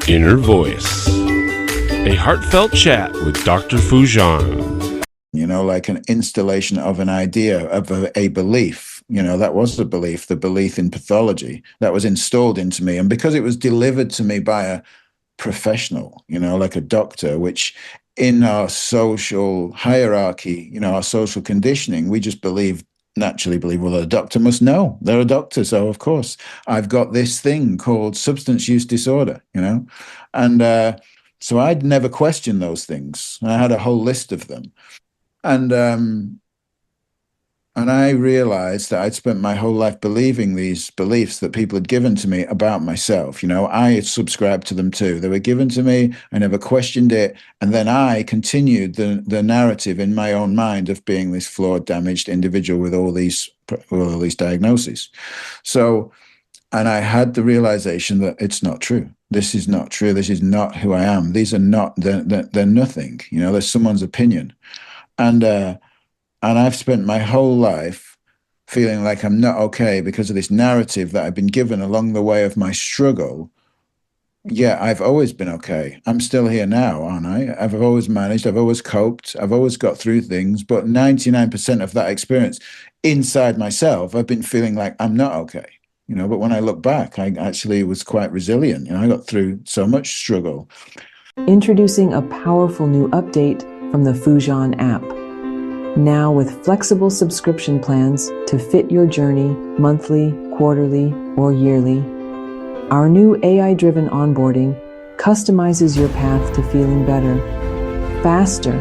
Inner Voice, a heartfelt chat with Dr. Foojan. You know, like an installation of an idea, of a belief. You know, that was the belief in pathology that was installed into me. And because it was delivered to me by a professional, you know, like a doctor, which in our social hierarchy, you know, our social conditioning, we just naturally believe, well, a doctor must know. They're a doctor. So, of course, I've got this thing called substance use disorder, you know. And so I'd never questioned those things. I had a whole list of them. And I realized that I'd spent my whole life believing these beliefs that people had given to me about myself. You know, I had subscribed to them too. They were given to me. I never questioned it. And then I continued the narrative in my own mind of being this flawed, damaged individual with all these diagnoses. So, and I had the realization that it's not true. This is not true. This is not who I am. These are not, they're nothing. You know, they're someone's opinion. And I've spent my whole life feeling like I'm not okay because of this narrative that I've been given along the way of my struggle. Yeah, I've always been okay. I'm still here now, aren't I? I've always managed. I've always coped. I've always got through things. But 99% of that experience inside myself, I've been feeling like I'm not okay. You know, but when I look back, I actually was quite resilient. You know, I got through so much struggle. Introducing a powerful new update from the Foojan app. Now with flexible subscription plans to fit your journey monthly, quarterly, or yearly. Our new AI-driven onboarding customizes your path to feeling better, faster,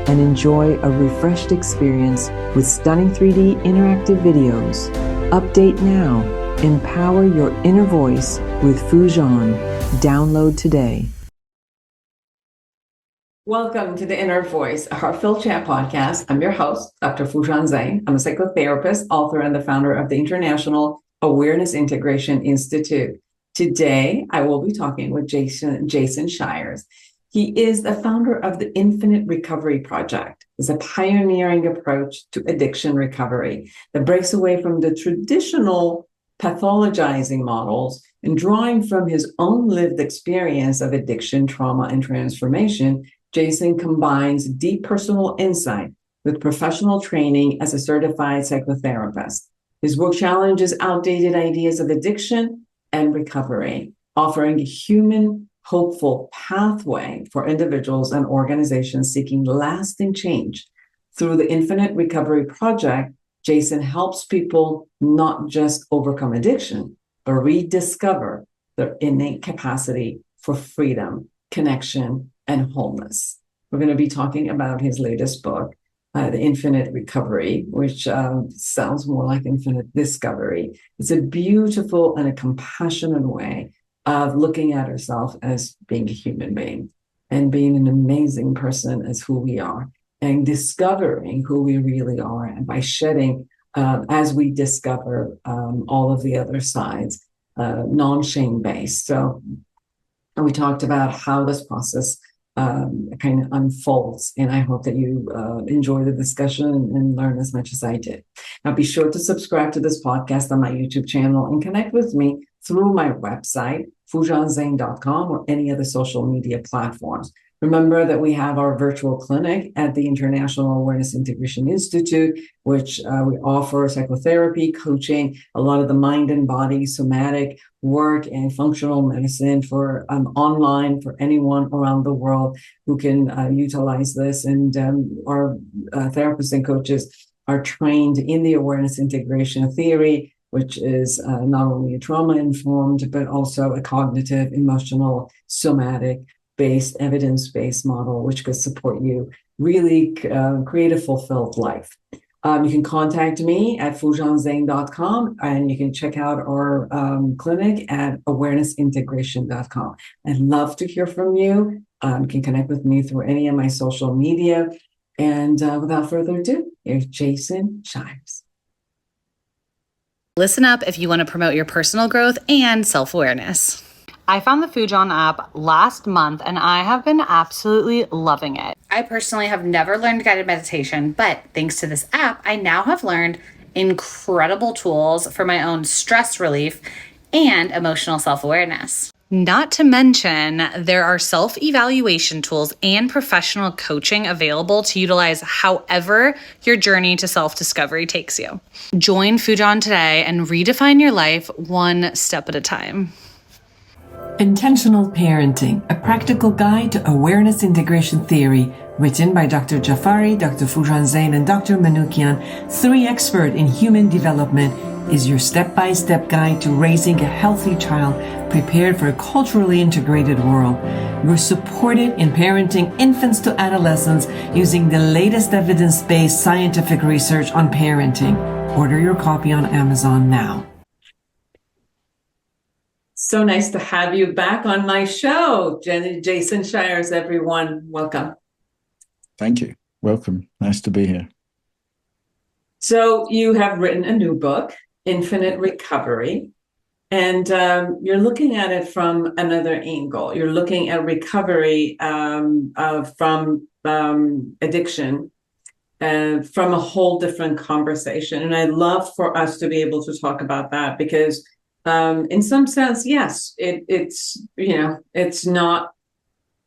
and enjoy a refreshed experience with stunning 3D interactive videos. Update now. Empower your inner voice with Foojan. Download today. Welcome to the Inner Voice, a Heartfelt Chat podcast. I'm your host, Dr. Foojan Zeine. I'm a psychotherapist, author, and the founder of the International Awareness Integration Institute. Today, I will be talking with Jason Shiers. He is the founder of the Infinite Recovery Project. It's a pioneering approach to addiction recovery that breaks away from the traditional pathologizing models and drawing from his own lived experience of addiction, trauma, and transformation. Jason combines deep personal insight with professional training as a certified psychotherapist. His work challenges outdated ideas of addiction and recovery, offering a human, hopeful pathway for individuals and organizations seeking lasting change. Through the Infinite Recovery Project, Jason helps people not just overcome addiction, but rediscover their innate capacity for freedom, connection, and wholeness. We're going to be talking about his latest book, The Infinite Recovery, which sounds more like Infinite Discovery. It's a beautiful and a compassionate way of looking at ourselves as being a human being and being an amazing person as who we are and discovering who we really are. And by shedding, as we discover all of the other sides, non-shame based. So we talked about how this process kind of unfolds. And I hope that you enjoy the discussion and learn as much as I did. Now, be sure to subscribe to this podcast on my YouTube channel and connect with me through my website, foojanzeine.com, or any other social media platforms. Remember that we have our virtual clinic at the International Awareness Integration Institute, which we offer psychotherapy, coaching, a lot of the mind and body, somatic work, and functional medicine for online for anyone around the world who can utilize this. And our therapists and coaches are trained in the awareness integration theory, which is not only a trauma-informed, but also a cognitive, emotional, somatic, based, evidence-based model, which could support you really create a fulfilled life. You can contact me at foojanzeine.com, and you can check out our clinic at awarenessintegration.com. I'd love to hear from you. You can connect with me through any of my social media. And without further ado, here's Jason Shiers. Listen up if you want to promote your personal growth and self-awareness. I found the Foojan app last month and I have been absolutely loving it. I personally have never learned guided meditation, but thanks to this app, I now have learned incredible tools for my own stress relief and emotional self-awareness. Not to mention, there are self-evaluation tools and professional coaching available to utilize however your journey to self-discovery takes you. Join Foojan today and redefine your life one step at a time. Intentional Parenting, a practical guide to awareness integration theory, written by Dr. Jafari, Dr. Foojan Zeine, and Dr. Manoukian, 3 experts in human development, is your step-by-step guide to raising a healthy child prepared for a culturally integrated world. You're supported in parenting infants to adolescents using the latest evidence-based scientific research on parenting. Order your copy on Amazon now. So nice to have you back on my show, Jason Shiers, everyone. Welcome. Thank you. Welcome. Nice to be here. So you have written a new book, Infinite Recovery, and you're looking at it from another angle. You're looking at recovery from addiction from a whole different conversation. And I'd love for us to be able to talk about that because in some sense, yes, it's not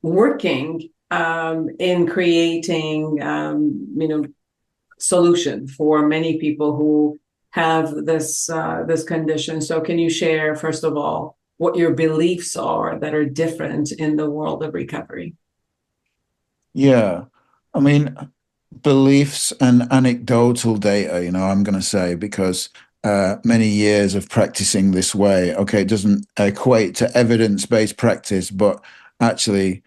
working in creating, solution for many people who have this condition. So can you share, first of all, what your beliefs are that are different in the world of recovery? Yeah. I mean, beliefs and anecdotal data, I'm going to say, because many years of practicing this way, okay, it doesn't equate to evidence-based practice, but actually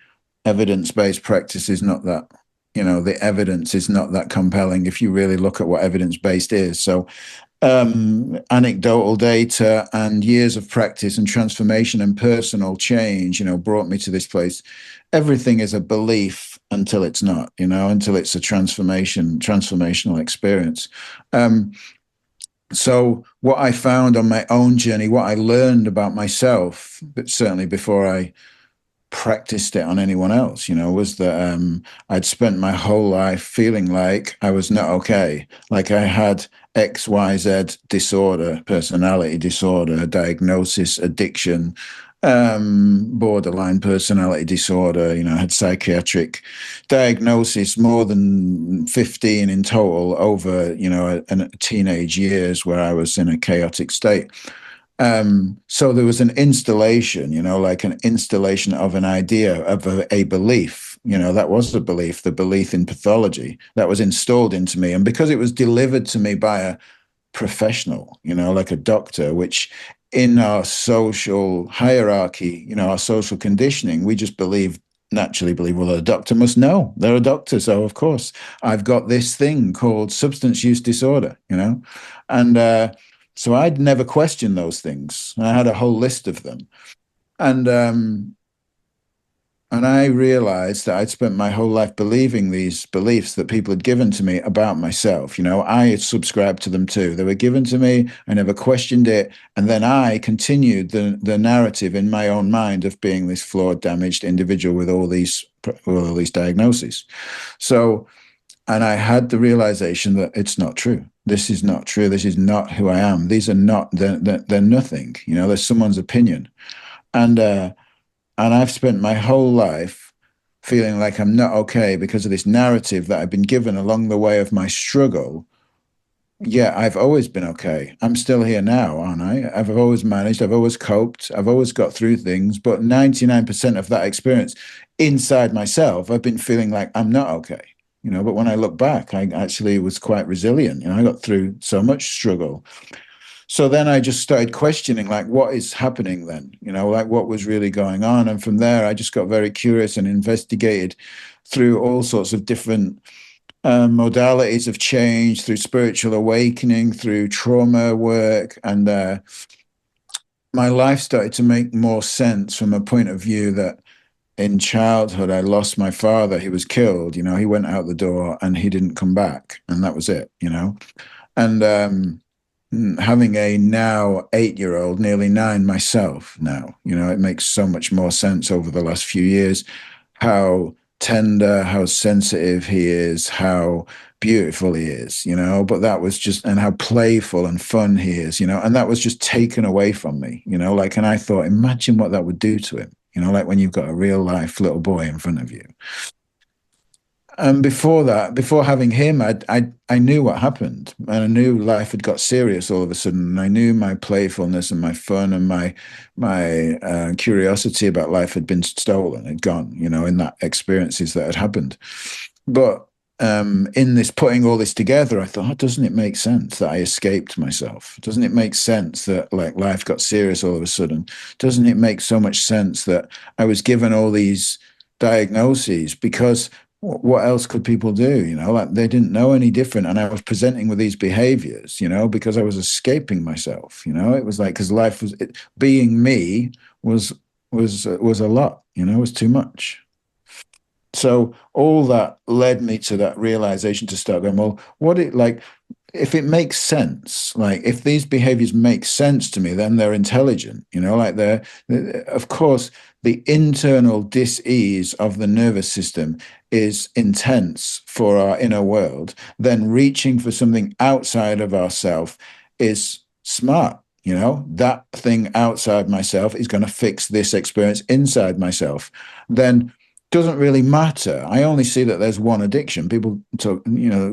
evidence-based practice is not that, the evidence is not that compelling if you really look at what evidence-based is. So anecdotal data and years of practice and transformation and personal change, brought me to this place. Everything is a belief until it's not, until it's a transformational experience. So what I found on my own journey, what I learned about myself, but certainly before I practiced it on anyone else, was that I'd spent my whole life feeling like I was not okay, like I had XYZ disorder, personality disorder, diagnosis, addiction, borderline personality disorder, I had psychiatric diagnosis, more than 15 in total over, teenage years where I was in a chaotic state. So there was an installation, like an installation of an idea, of a belief, that was the belief in pathology that was installed into me. And because it was delivered to me by a professional, like a doctor, which in our social hierarchy, our social conditioning, we just naturally believe, well, a doctor must know. They're a doctor. So, of course, I've got this thing called substance use disorder, and so I'd never questioned those things. I had a whole list of them. And I realized that I'd spent my whole life believing these beliefs that people had given to me about myself. I had subscribed to them too. They were given to me. I never questioned it. And then I continued the narrative in my own mind of being this flawed, damaged individual with all these diagnoses. So, and I had the realization that it's not true. This is not true. This is not who I am. These are not, they're nothing. They're someone's opinion. And I've spent my whole life feeling like I'm not okay because of this narrative that I've been given along the way of my struggle. Yeah, I've always been okay. I'm still here now, aren't I? I've always managed. I've always coped. I've always got through things. But 99% of that experience inside myself, I've been feeling like I'm not okay. But when I look back, I actually was quite resilient. I got through so much struggle. So then I just started questioning, like, what is happening then? Like what was really going on? And from there, I just got very curious and investigated through all sorts of different modalities of change, through spiritual awakening, through trauma work. And my life started to make more sense from a point of view that in childhood, I lost my father. He was killed. He went out the door and he didn't come back. And that was it, And having a now 8-year-old, nearly 9 myself now, it makes so much more sense over the last few years, how tender, how sensitive he is, how beautiful he is, but that was just, and how playful and fun he is, and that was just taken away from me, like, and I thought, imagine what that would do to him, like when you've got a real life little boy in front of you. And before that, before having him, I knew what happened, and I knew life had got serious all of a sudden. And I knew my playfulness and my fun and my curiosity about life had been stolen, had gone, in that experiences that had happened. But in this putting all this together, I thought, doesn't it make sense that I escaped myself? Doesn't it make sense that like life got serious all of a sudden? Doesn't it make so much sense that I was given all these diagnoses? Because what else could people do? Like they didn't know any different, and I was presenting with these behaviors, because I was escaping myself. It was like, because life was being me was a lot. Was too much. So all that led me to that realization to start going, well, if it makes sense, like if these behaviors make sense to me, then they're intelligent, like of course, the internal dis-ease of the nervous system is intense for our inner world. Then reaching for something outside of ourself is smart. That thing outside myself is going to fix this experience inside myself. Then doesn't really matter. I only see that there's one addiction. People talk,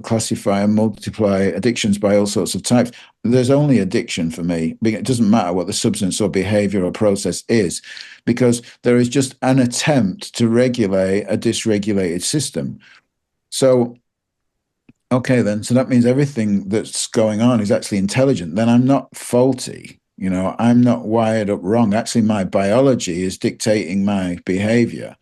classify and multiply addictions by all sorts of types. There's only addiction for me. It doesn't matter what the substance or behavior or process is, because there is just an attempt to regulate a dysregulated system. So, okay, then, so that means everything that's going on is actually intelligent. Then I'm not faulty. I'm not wired up wrong. Actually, my biology is dictating my behavior.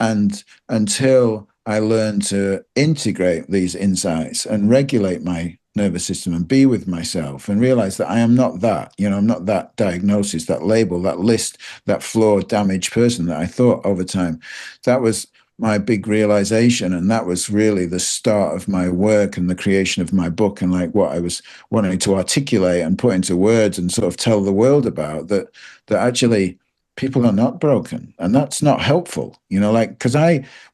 And until I learn to integrate these insights and regulate my nervous system and be with myself and realize that I am not that, I'm not that diagnosis, that label, that list, that flawed, damaged person that I thought over time. That was my big realization. And that was really the start of my work and the creation of my book, and like what I was wanting to articulate and put into words and sort of tell the world about, that actually people are not broken, and that's not helpful, because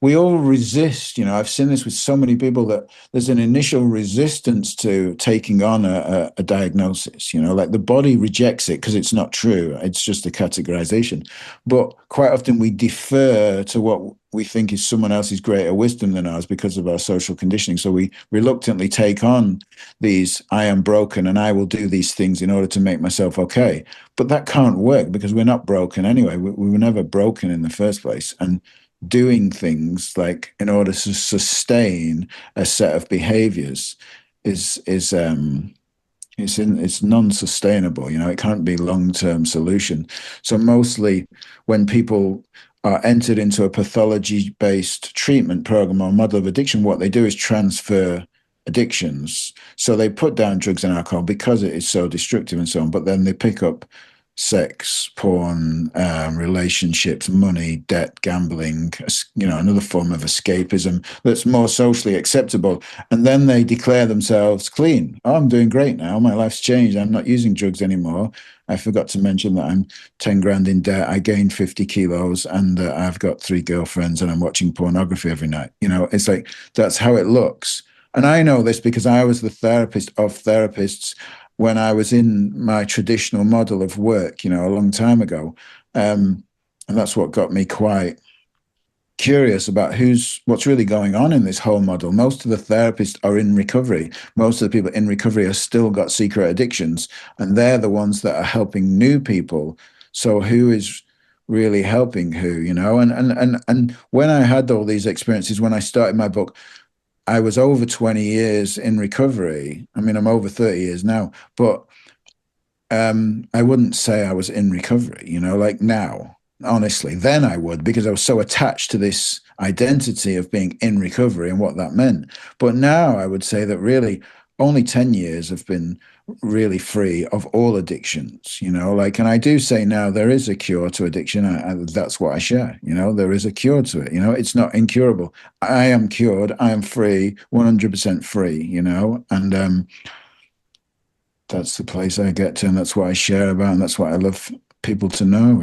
we all resist, I've seen this with so many people, that there's an initial resistance to taking on a diagnosis, like the body rejects it because it's not true. It's just a categorization. But quite often we defer to what we think is someone else's greater wisdom than ours because of our social conditioning. So we reluctantly take on these, I am broken and I will do these things in order to make myself okay. But that can't work, because we're not broken anyway. We were never broken in the first place. And doing things like in order to sustain a set of behaviors is it's non-sustainable. It can't be long-term solution. So mostly when people are entered into a pathology-based treatment program or model of addiction, what they do is transfer addictions. So they put down drugs and alcohol because it is so destructive and so on, but then they pick up sex, porn, relationships, money, debt, gambling, another form of escapism that's more socially acceptable. And then they declare themselves clean. Oh, I'm doing great now. My life's changed. I'm not using drugs anymore. I forgot to mention that I'm 10 grand in debt. I gained 50 kilos and I've got 3 girlfriends and I'm watching pornography every night. It's like, that's how it looks. And I know this because I was the therapist of therapists when I was in my traditional model of work, a long time ago. And that's what got me quite curious about what's really going on in this whole model. Most of the therapists are in recovery. Most of the people in recovery have still got secret addictions, and they're the ones that are helping new people. So who is really helping who, And when I had all these experiences, when I started my book, I was over 20 years in recovery. I mean, I'm over 30 years now, but I wouldn't say I was in recovery, like now, honestly. Then I would, because I was so attached to this identity of being in recovery and what that meant. But now I would say that really only 10 years have been really free of all addictions, and I do say now there is a cure to addiction. That's what I share, there is a cure to it, it's not incurable. I am cured. I am free, 100% free, and that's the place I get to, and that's what I share about, and that's what I love people to know,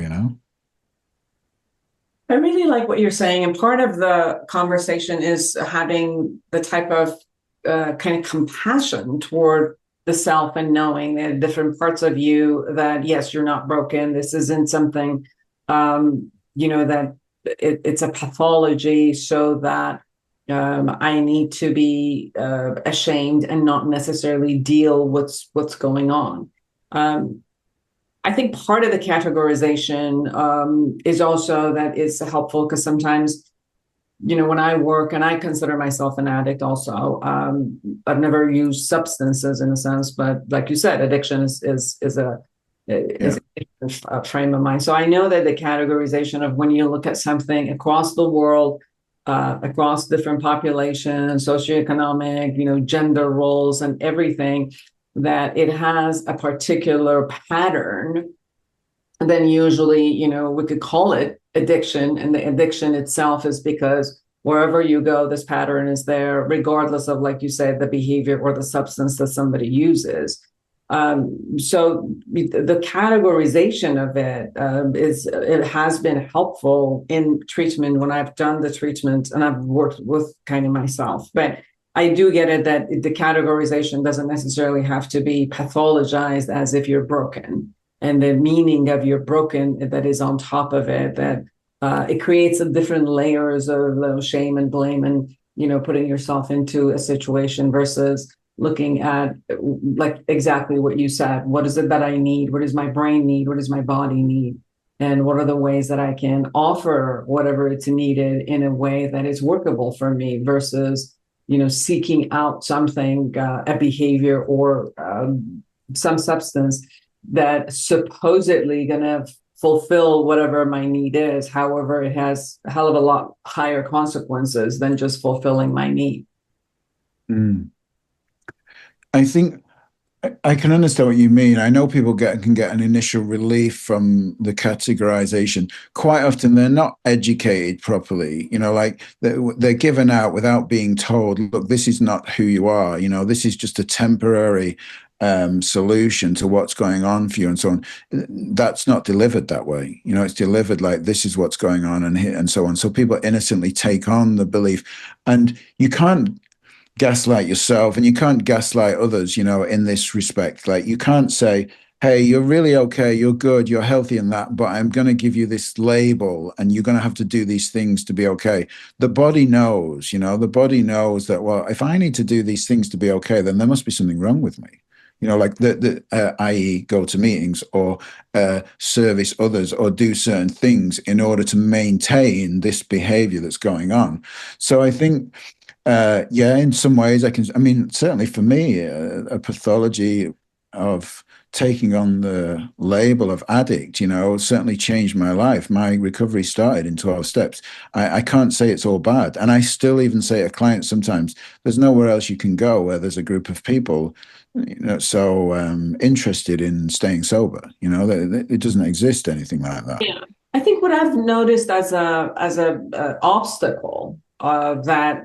I really like what you're saying. And part of the conversation is having the type of kind of compassion toward the self, and knowing that different parts of you, that yes, you're not broken. This isn't something, that it's a pathology, so that I need to be ashamed and not necessarily deal with what's going on. I think part of the categorization is also that is helpful, because sometimes, when I work, and I consider myself an addict also, I've never used substances in a sense, but like you said, addiction is a frame of mind. So I know that the categorization of when you look at something across the world, across different populations, socioeconomic, gender roles and everything, that it has a particular pattern, then usually, we could call it addiction. And the addiction itself is because wherever you go, this pattern is there, regardless of, like you said, the behavior or the substance that somebody uses. So the categorization of it has been helpful in treatment when I've done the treatment and I've worked with kind of myself. But I do get it that the categorization doesn't necessarily have to be pathologized as if you're broken. And the meaning of you're broken that is on top of it, that it creates a different layers of shame and blame, and putting yourself into a situation versus looking at, like exactly what you said. What is it that I need? What does my brain need? What does my body need? And what are the ways that I can offer whatever it's needed in a way that is workable for me, versus seeking out something, a behavior or some substance that supposedly going to fulfill whatever my need is. However, it has a hell of a lot higher consequences than just fulfilling my need. I think I can understand what you mean. I know people can get an initial relief from the categorization. Quite often they're not educated properly, like they're given out without being told, look, this is not who you are, this is just a temporary solution to what's going on for you, and so on. That's not delivered that way. It's delivered like, this is what's going on, and so on. So people innocently take on the belief, and you can't gaslight yourself and you can't gaslight others, in this respect. Like, you can't say, hey, you're really okay, you're good, you're healthy and that, but I'm going to give you this label and you're going to have to do these things to be okay. The body knows, the body knows that, well, if I need to do these things to be okay, then there must be something wrong with me. Like i.e. go to meetings or service others or do certain things in order to maintain this behavior that's going on. So I think, in some ways certainly for me, a pathology of taking on the label of addict, certainly changed my life. My recovery started in 12 steps. I can't say it's all bad. And I still even say to clients sometimes, there's nowhere else you can go where there's a group of people so interested in staying sober. It doesn't exist anything like that. Yeah, I think what I've noticed as a obstacle that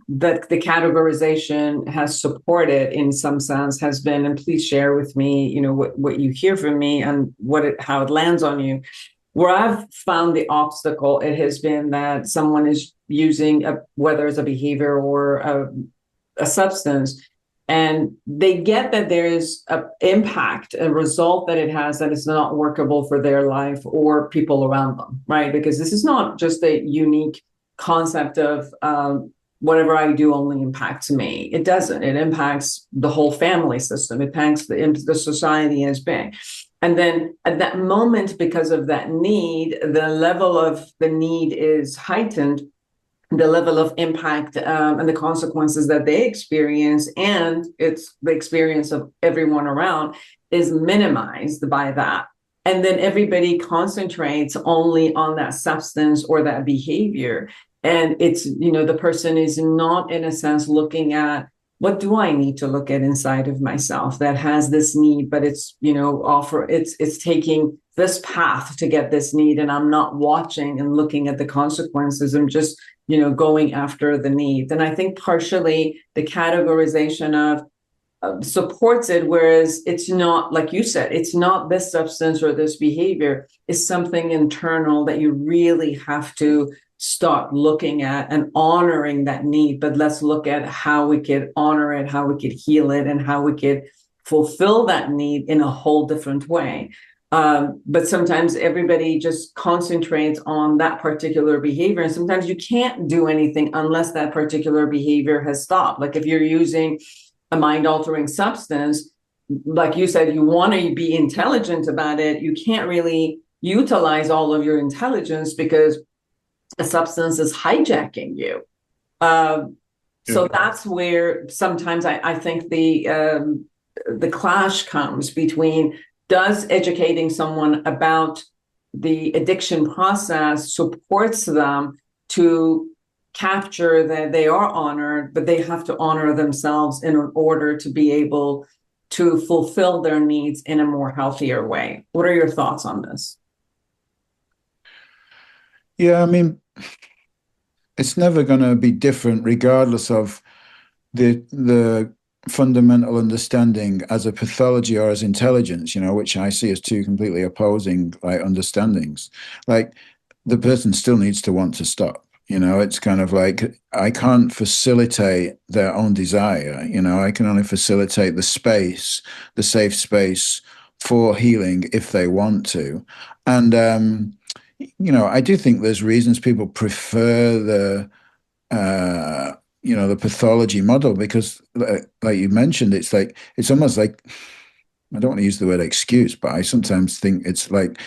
that the categorization has supported in some sense has been, and please share with me, what you hear from me and how it lands on you. Where I've found the obstacle, it has been that someone is using whether it's a behavior or a substance, and they get that there is an impact, a result that it has that is not workable for their life or people around them, right? Because this is not just a unique concept of whatever I do only impacts me. It doesn't. It impacts the whole family system. It impacts the society as big. And then at that moment, because of that need, the level of the need is heightened, the level of impact and the consequences that they experience, and it's the experience of everyone around, is minimized by that. And then everybody concentrates only on that substance or that behavior. And it's, the person is not, in a sense, looking at, what do I need to look at inside of myself that has this need, but it's, it's taking this path to get this need, and I'm not watching and looking at the consequences. I'm just, going after the need. And I think partially the categorization of supports it, whereas it's not, like you said, it's not this substance or this behavior. It's something internal that you really have to start looking at and honoring that need, but let's look at how we could honor it, how we could heal it, and how we could fulfill that need in a whole different way. But sometimes everybody just concentrates on that particular behavior. And sometimes you can't do anything unless that particular behavior has stopped. Like if you're using a mind-altering substance, like you said, you want to be intelligent about it. You can't really utilize all of your intelligence because a substance is hijacking you. So that's where sometimes I think the clash comes between, does educating someone about the addiction process supports them to capture that they are honored, but they have to honor themselves in order to be able to fulfill their needs in a more healthier way. What are your thoughts on this? Yeah, I mean, it's never going to be different regardless of the fundamental understanding as a pathology or as intelligence, which I see as two completely opposing like understandings. Like the person still needs to want to stop. It's kind of like I can't facilitate their own desire. I can only facilitate the space, the safe space for healing if they want to. And I do think there's reasons people prefer the pathology model because, like you mentioned, it's almost like, I don't want to use the word excuse, but I sometimes think it's like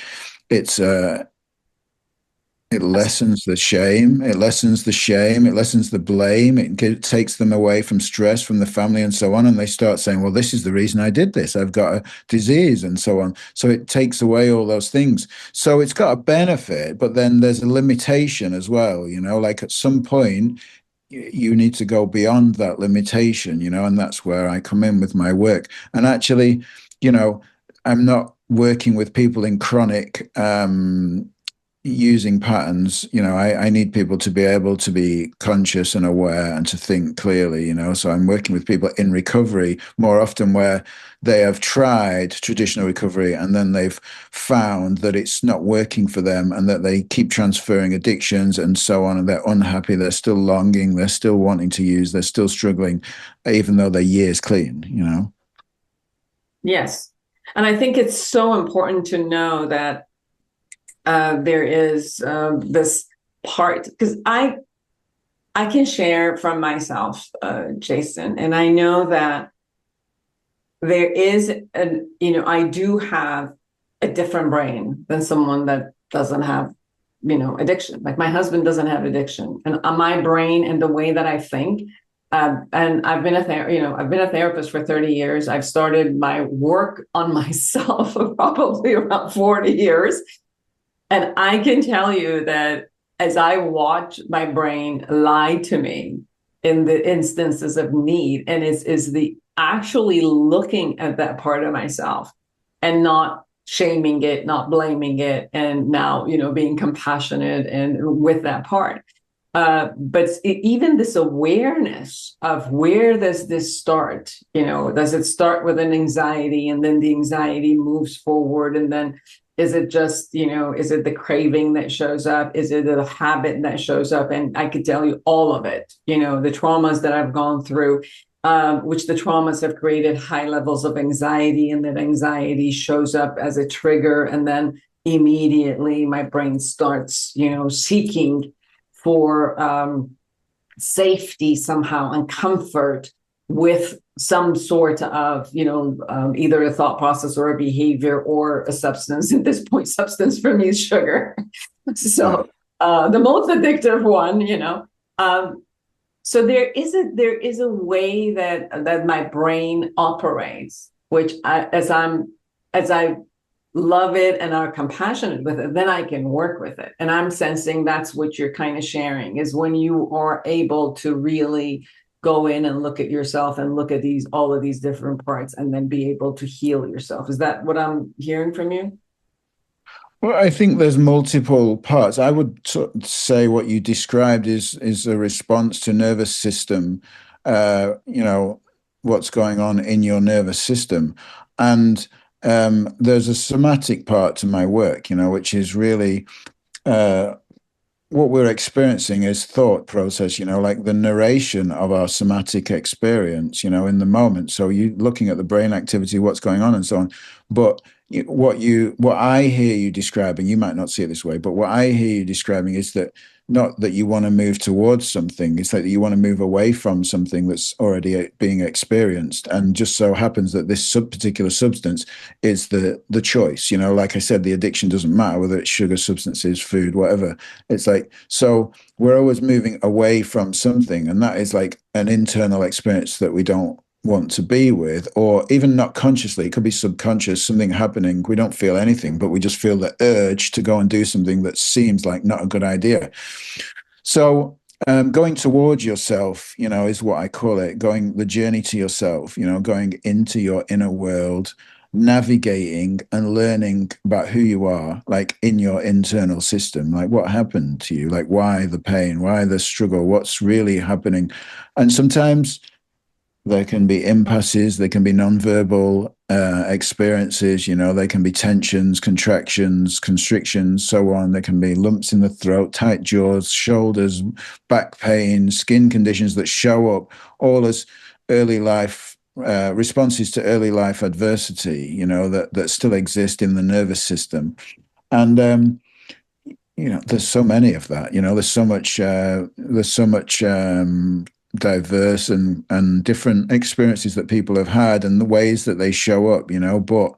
it lessens the shame, it lessens the blame, it takes them away from stress from the family and so on, and they start saying, well, this is the reason I did this, I've got a disease and so on. So it takes away all those things. So it's got a benefit, but then there's a limitation as well, like at some point you need to go beyond that limitation, and that's where I come in with my work. And actually, I'm not working with people in chronic using patterns. I need people to be able to be conscious and aware and to think clearly, so I'm working with people in recovery more often where they have tried traditional recovery and then they've found that it's not working for them and that they keep transferring addictions and so on, and they're unhappy, they're still longing, they're still wanting to use, they're still struggling, even though they're years clean. Yes. And I think it's so important to know that there is this part, because I can share from myself, Jason, and I know that there is I do have a different brain than someone that doesn't have, addiction. Like my husband doesn't have addiction, and my brain and the way that I think. And I've been a therapist for 30 years. I've started my work on myself for probably around 40 years. And I can tell you that as I watch my brain lie to me in the instances of need, and is the actually looking at that part of myself and not shaming it, not blaming it, and now, being compassionate and with that part. But even this awareness of where does this start? Does it start with an anxiety and then the anxiety moves forward, and then is it just, is it the craving that shows up? Is it a habit that shows up? And I could tell you all of it, the traumas that I've gone through, which the traumas have created high levels of anxiety, and that anxiety shows up as a trigger. And then immediately my brain starts, seeking for safety somehow and comfort with some sort of, either a thought process or a behavior or a substance. At this point, substance for me is sugar. So the most addictive one, so there is a way that my brain operates, which as I love it and are compassionate with it, then I can work with it. And I'm sensing that's what you're kind of sharing, is when you are able to really go in and look at yourself and look at all of these different parts and then be able to heal yourself. Is that what I'm hearing from you? Well, I think there's multiple parts. I would say what you described is a response to nervous system, what's going on in your nervous system. And there's a somatic part to my work, which is really what we're experiencing is thought process, like the narration of our somatic experience, in the moment. So you looking at the brain activity, what's going on and so on. But what I hear you describing, you might not see it this way, but what I hear you describing is that not that you want to move towards something, it's that you want to move away from something that's already being experienced. And just so happens that this particular substance is the choice. Like I said, the addiction doesn't matter whether it's sugar, substances, food, whatever. It's like, so we're always moving away from something, and that is like an internal experience that we don't want to be with, or even not consciously. It could be subconscious, something happening. We don't feel anything, but we just feel the urge to go and do something that seems like not a good idea. So going towards yourself, is what I call it, going the journey to yourself, going into your inner world, navigating and learning about who you are, like in your internal system, like what happened to you, like why the pain, why the struggle, what's really happening. And sometimes there can be impasses, there can be nonverbal experiences, they can be tensions, contractions, constrictions, so on. There can be lumps in the throat, tight jaws, shoulders, back pain, skin conditions that show up all as early life responses to early life adversity, that still exist in the nervous system. And there's so many of that. There's so much diverse and different experiences that people have had and the ways that they show up, but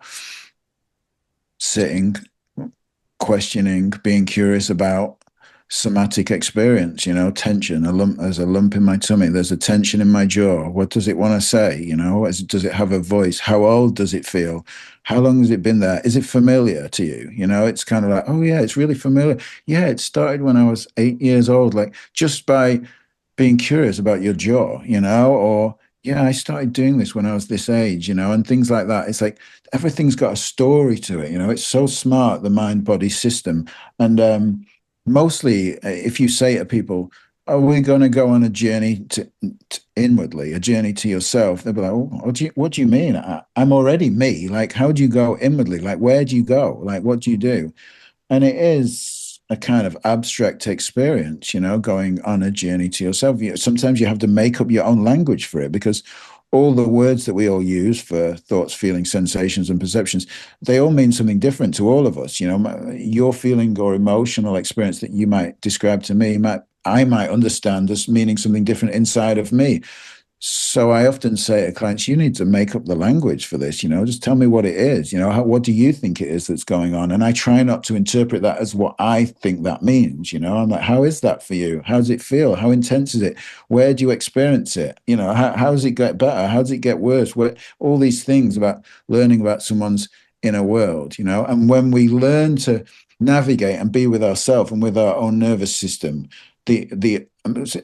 sitting, questioning, being curious about somatic experience, tension, there's a lump in my tummy, there's a tension in my jaw. What does it want to say? Does it have a voice? How old does it feel? How long has it been there? Is it familiar to you? It's kind of like, oh yeah, it's really familiar. Yeah, it started when I was 8 years old, like just by being curious about your jaw, or yeah, I started doing this when I was this age, and things like that. It's like everything's got a story to it, it's so smart, the mind-body system. And mostly, if you say to people, are we going to go on a journey to inwardly, a journey to yourself? They'll be like, oh, what do you mean? I'm already me. Like, how do you go inwardly? Like, where do you go? Like, what do you do? And it is a kind of abstract experience, going on a journey to yourself. Sometimes you have to make up your own language for it, because all the words that we all use for thoughts, feelings, sensations, and perceptions, they all mean something different to all of us. Your feeling or emotional experience that you might describe to me, I might understand as meaning something different inside of me. So I often say to clients, you need to make up the language for this, just tell me what it is, what do you think it is that's going on? And I try not to interpret that as what I think that means, I'm like, how is that for you? How does it feel? How intense is it? Where do you experience it? How does it get better? How does it get worse? All these things about learning about someone's inner world, and when we learn to navigate and be with ourselves and with our own nervous system, I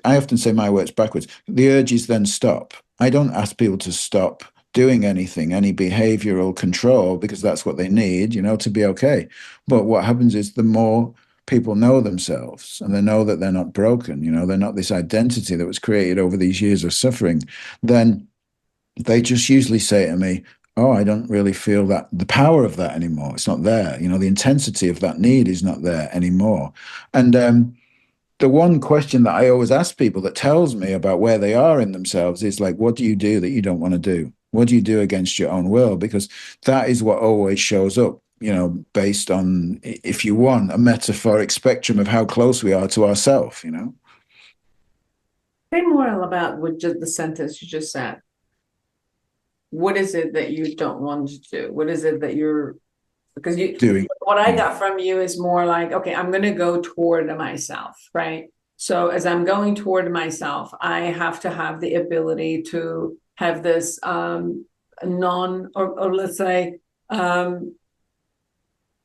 often say my words backwards. The urges then stop. I don't ask people to stop doing anything, any behavioral control, because that's what they need, to be okay. But what happens is the more people know themselves and they know that they're not broken, they're not this identity that was created over these years of suffering, then they just usually say to me, oh, I don't really feel that the power of that anymore. It's not there. The intensity of that need is not there anymore. And the one question that I always ask people that tells me about where they are in themselves is like, what do you do that you don't want to do? What do you do against your own will? Because that is what always shows up, based on, if you want, a metaphoric spectrum of how close we are to ourselves, Say more about the sentence you just said. What is it that you don't want to do? What is it that you're, because what I got from you is more like, okay, I'm going to go toward myself, right? So as I'm going toward myself, I have to have the ability to have this let's say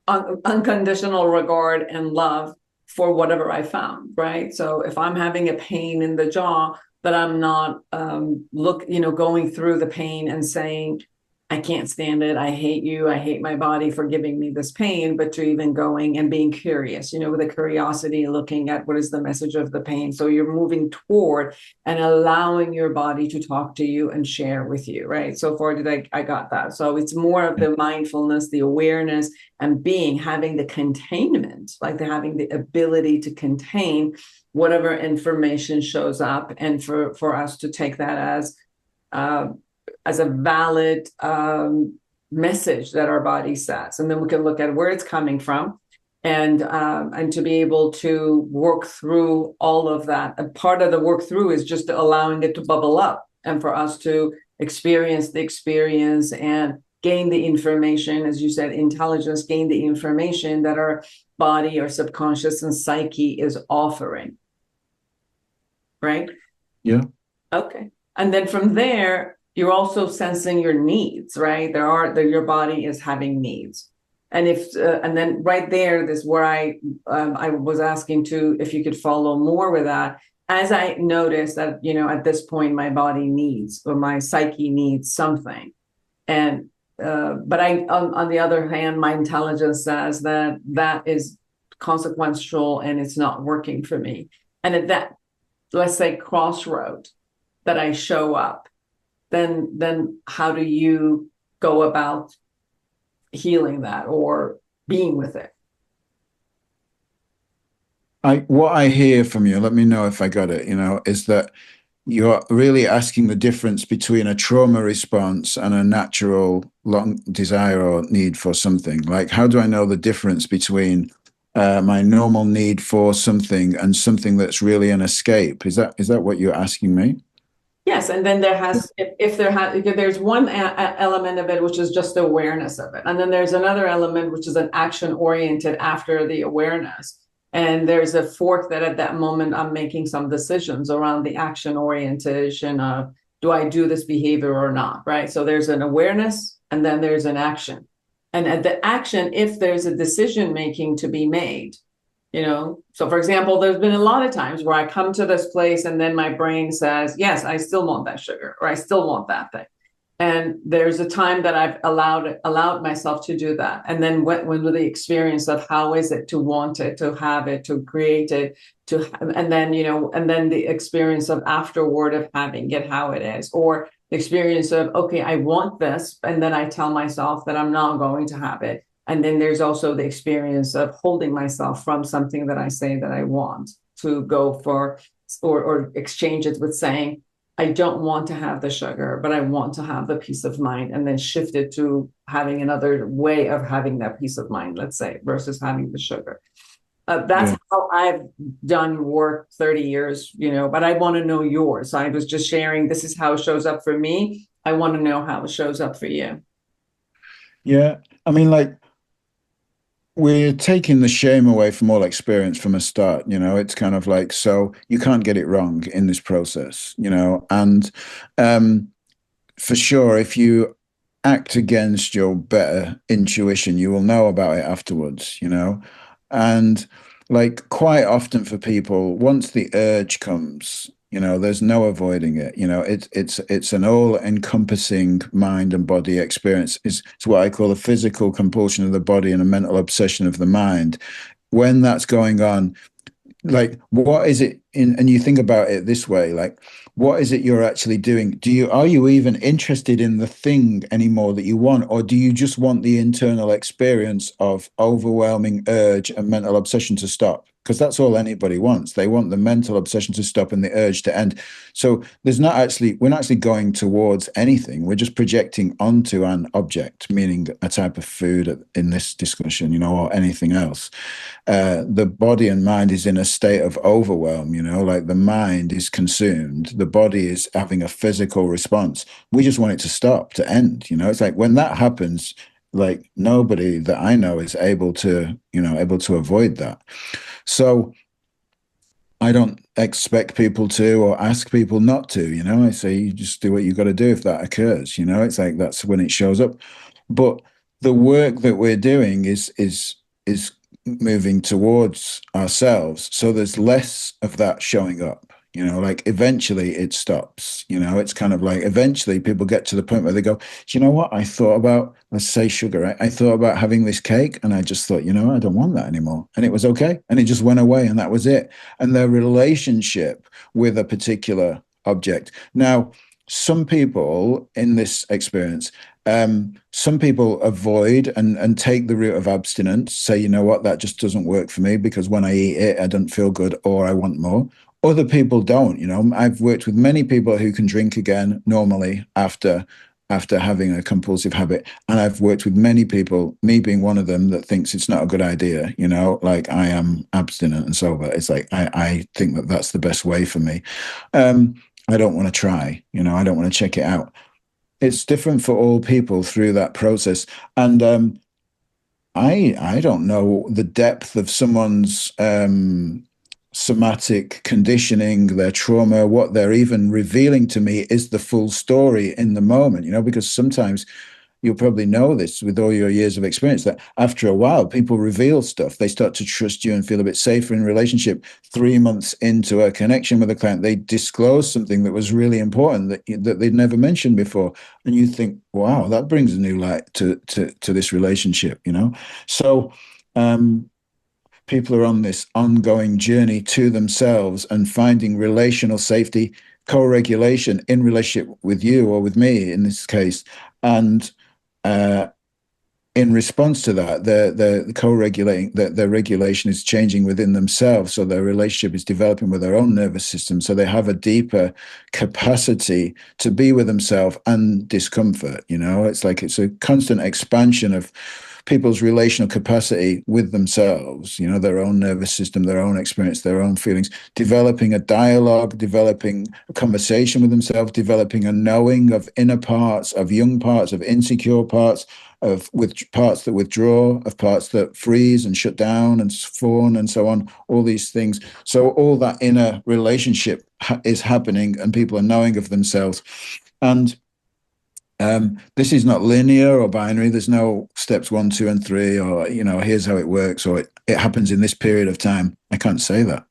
unconditional regard and love for whatever I found, right? So if I'm having a pain in the jaw, that I'm not going through the pain and saying, I can't stand it. I hate you. I hate my body for giving me this pain, but to even going and being curious, with a curiosity, looking at what is the message of the pain. So you're moving toward and allowing your body to talk to you and share with you, right? So far, I got that. So it's more of the mindfulness, the awareness, and having the containment, like having the ability to contain whatever information shows up, and for us to take that as a valid message that our body says, and then we can look at where it's coming from, and to be able to work through all of that. And part of the work through is just allowing it to bubble up, and for us to experience the experience and gain the information, as you said, intelligence, gain the information that our body, our subconscious, and psyche is offering. Right? Yeah. Okay. And then from there, you're also sensing your needs, right? Your body is having needs. And and then right there, this where I was asking if you could follow more with that, as I noticed that, at this point, my body needs, or my psyche needs something. And, but on the other hand, my intelligence says that is consequential and it's not working for me. And at that, let's say, crossroad that I show up, then how do you go about healing that or being with it? What I hear from you, let me know if I got it, is that you're really asking the difference between a trauma response and a natural long desire or need for something. Like, how do I know the difference between my normal need for something and something that's really an escape? Is that what you're asking me? Yes, and then if there's one element of it, which is just the awareness of it, and then there's another element which is an action oriented after the awareness, and there's a fourth that at that moment I'm making some decisions around the action orientation of, do I do this behavior or not, right? So there's an awareness and then there's an action, and at the action, if there's a decision making to be made. So for example, there's been a lot of times where I come to this place and then my brain says, yes, I still want that sugar, or I still want that thing. And there's a time that I've allowed myself to do that. And then went with the experience of how is it to want it, to have it, to create it, and then the experience of afterward of having it, how it is, or the experience of, okay, I want this. And then I tell myself that I'm not going to have it. And then there's also the experience of holding myself from something that I say that I want to go for, or exchange it with saying, I don't want to have the sugar, but I want to have the peace of mind, and then shift it to having another way of having that peace of mind, let's say, versus having the sugar. That's how I've done work 30 years, but I want to know yours. I was just sharing, this is how it shows up for me. I want to know how it shows up for you. Yeah. I mean, like, we're taking the shame away from all experience from a start. It's kind of like, so you can't get it wrong in this process, and for sure, if you act against your better intuition, you will know about it afterwards, and like, quite often for people, once the urge comes, there's no avoiding it. It's an all-encompassing mind and body experience. It's what I call a physical compulsion of the body and a mental obsession of the mind. When that's going on, like, what is it and you think about it this way, like, what is it you're actually doing? Are you even interested in the thing anymore that you want, or do you just want the internal experience of overwhelming urge and mental obsession to stop? Because that's all anybody wants. They want the mental obsession to stop and the urge to end. So we're not actually going towards anything. We're just projecting onto an object, meaning a type of food in this discussion, or anything else. The body and mind is in a state of overwhelm, like the mind is consumed, the body is having a physical response. We just want it to stop, to end. It's like, when that happens, like, nobody that I know is able to avoid that. So I don't expect people to, or ask people not to. I say, you just do what you got to do if that occurs. It's like, that's when it shows up. But the work that we're doing is moving towards ourselves, so there's less of that showing up. like eventually it stops. It's kind of like eventually people get to the point where they go, do you know what? I thought about, let's say sugar, right? I thought about having this cake and I just thought, I don't want that anymore. And it was okay. And it just went away and that was it. And their relationship with a particular object. Now, some people in this experience, some people avoid and take the route of abstinence, say, you know what, that just doesn't work for me because when I eat it, I don't feel good or I want more. Other people don't. I've worked with many people who can drink again normally after having a compulsive habit. And I've worked with many people, me being one of them, that thinks it's not a good idea, like I am abstinent and sober. It's like, I think that that's the best way for me. I don't want to try, I don't want to check it out. It's different for all people through that process. And I don't know the depth of someone's somatic conditioning, their trauma. What they're even revealing to me is the full story in the moment, because sometimes you'll probably know this with all your years of experience, that after a while, people reveal stuff. They start to trust you and feel a bit safer in relationship. 3 months into a connection with a client, they disclose something that was really important that they'd never mentioned before. And you think, wow, that brings a new light to this relationship, So people are on this ongoing journey to themselves and finding relational safety, co-regulation in relationship with you or with me in this case. And in response to that, they're co-regulating, their regulation is changing within themselves. So their relationship is developing with their own nervous system. So they have a deeper capacity to be with themselves and discomfort. It's like it's a constant expansion of people's relational capacity with themselves, their own nervous system, their own experience, their own feelings, developing a dialogue, developing a conversation with themselves, developing a knowing of inner parts, of young parts, of insecure parts, with parts that withdraw, of parts that freeze and shut down and fawn and so on, all these things. So all that inner relationship is happening and people are knowing of themselves. And this is not linear or binary. There's no steps 1, 2, and 3, or, here's how it works, or it happens in this period of time. I can't say that,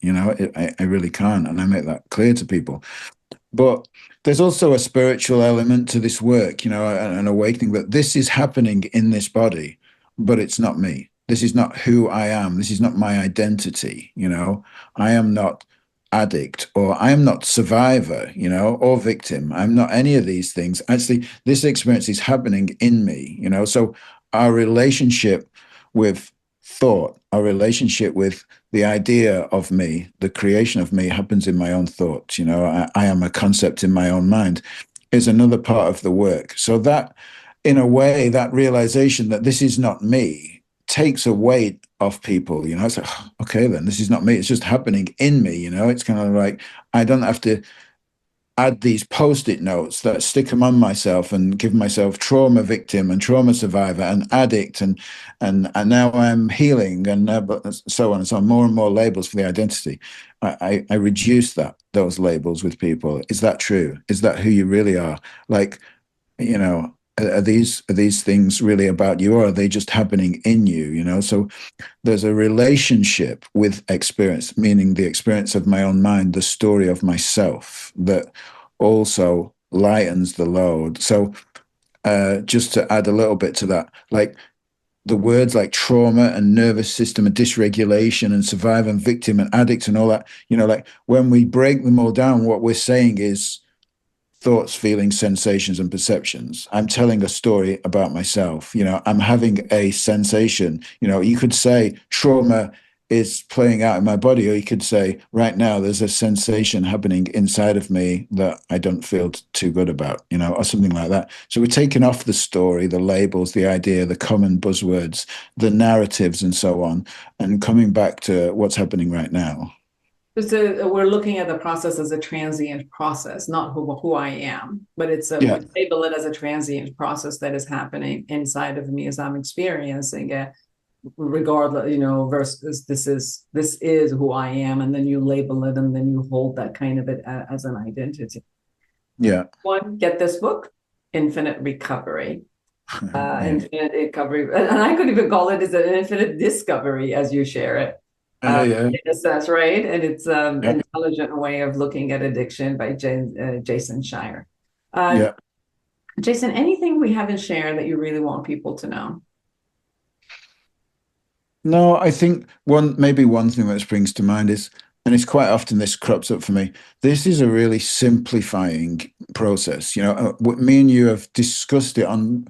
I really can't. And I make that clear to people. But there's also a spiritual element to this work, an awakening that this is happening in this body, but it's not me. This is not who I am. This is not my identity. I am not addict, or I am not survivor, or victim. I'm not any of these things. Actually, this experience is happening in me, So our relationship with thought, our relationship with the idea of me, the creation of me happens in my own thoughts. I am a concept in my own mind is another part of the work. So that, in a way, that realization that this is not me takes a weight off people. It's like, oh, okay, then this is not me. It's just happening in me. It's kind of like I don't have to add these post-it notes that stick them on myself and give myself trauma victim and trauma survivor and addict and now I'm healing and so on and so on. More and more labels for the identity. I reduce those labels with people. Is that true? Is that who you really are? Like, are these things really about you, or are they just happening in you? So there's a relationship with experience, meaning the experience of my own mind, the story of myself, that also lightens the load. So just to add a little bit to that, like the words like trauma and nervous system and dysregulation and survivor and victim and addict and all that, like when we break them all down, what we're saying is thoughts, feelings, sensations, and perceptions. I'm telling a story about myself. I'm having a sensation. You could say trauma is playing out in my body, or you could say right now there's a sensation happening inside of me that I don't feel too good about, or something like that. So we're taking off the story, the labels, the idea, the common buzzwords, the narratives, and so on, and coming back to what's happening right now. So we're looking at the process as a transient process, not who I am, but we label it as a transient process that is happening inside of me as I'm experiencing it, regardless, versus this is who I am, and then you label it and then you hold that kind of it as an identity. Yeah. One, get this book, Infinite Recovery. Infinite recovery, and I could even call it as an infinite discovery as you share it. Yeah. That's right. And it's an Yeah. intelligent way of looking at addiction by Jason Shiers. Yeah. Jason, anything we haven't shared that you really want people to know? No, I think one thing that springs to mind is, and it's quite often this crops up for me, this is a really simplifying process. Me and you have discussed it on,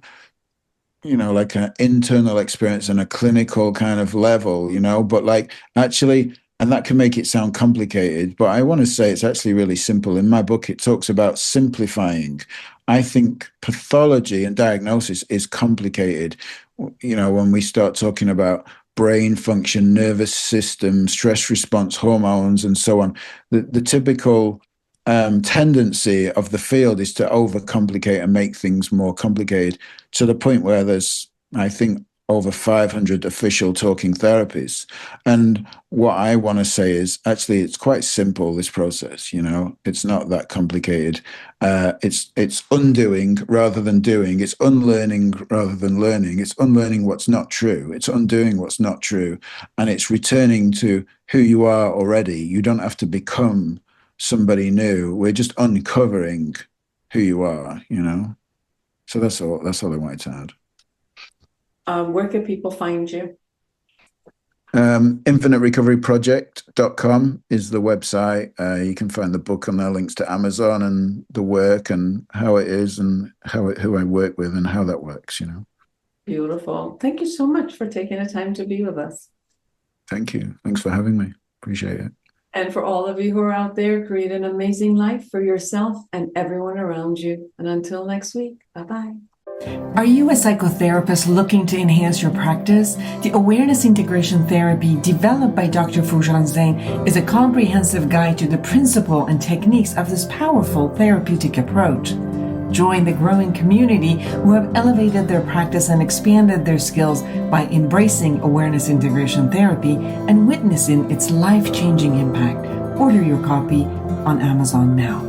like an internal experience and a clinical kind of level, but like actually, and that can make it sound complicated, but I want to say it's actually really simple. In my book, it talks about simplifying. I think pathology and diagnosis is complicated. When we start talking about brain function, nervous system, stress response, hormones, and so on, the typical tendency of the field is to overcomplicate and make things more complicated to the point where there's, I think, over 500 official talking therapies. And what I want to say is actually it's quite simple, this process. It's not that complicated. It's undoing rather than doing. It's unlearning rather than learning. It's unlearning what's not true. It's undoing what's not true. And it's returning to who you are already. You don't have to become somebody new. We're just uncovering who you are, So that's all I wanted to add. Where can people find you? InfiniteRecoveryProject.com is the website. You can find the book on there, links to Amazon and the work and how it is and who I work with and how that works, Beautiful. Thank you so much for taking the time to be with us. Thank you. Thanks for having me. Appreciate it. And for all of you who are out there, create an amazing life for yourself and everyone around you. And until next week, bye-bye. Are you a psychotherapist looking to enhance your practice? The Awareness Integration Therapy developed by Dr. Foojan Zeine is a comprehensive guide to the principle and techniques of this powerful therapeutic approach. Join the growing community who have elevated their practice and expanded their skills by embracing Awareness Integration Therapy and witnessing its life-changing impact. Order your copy on Amazon now.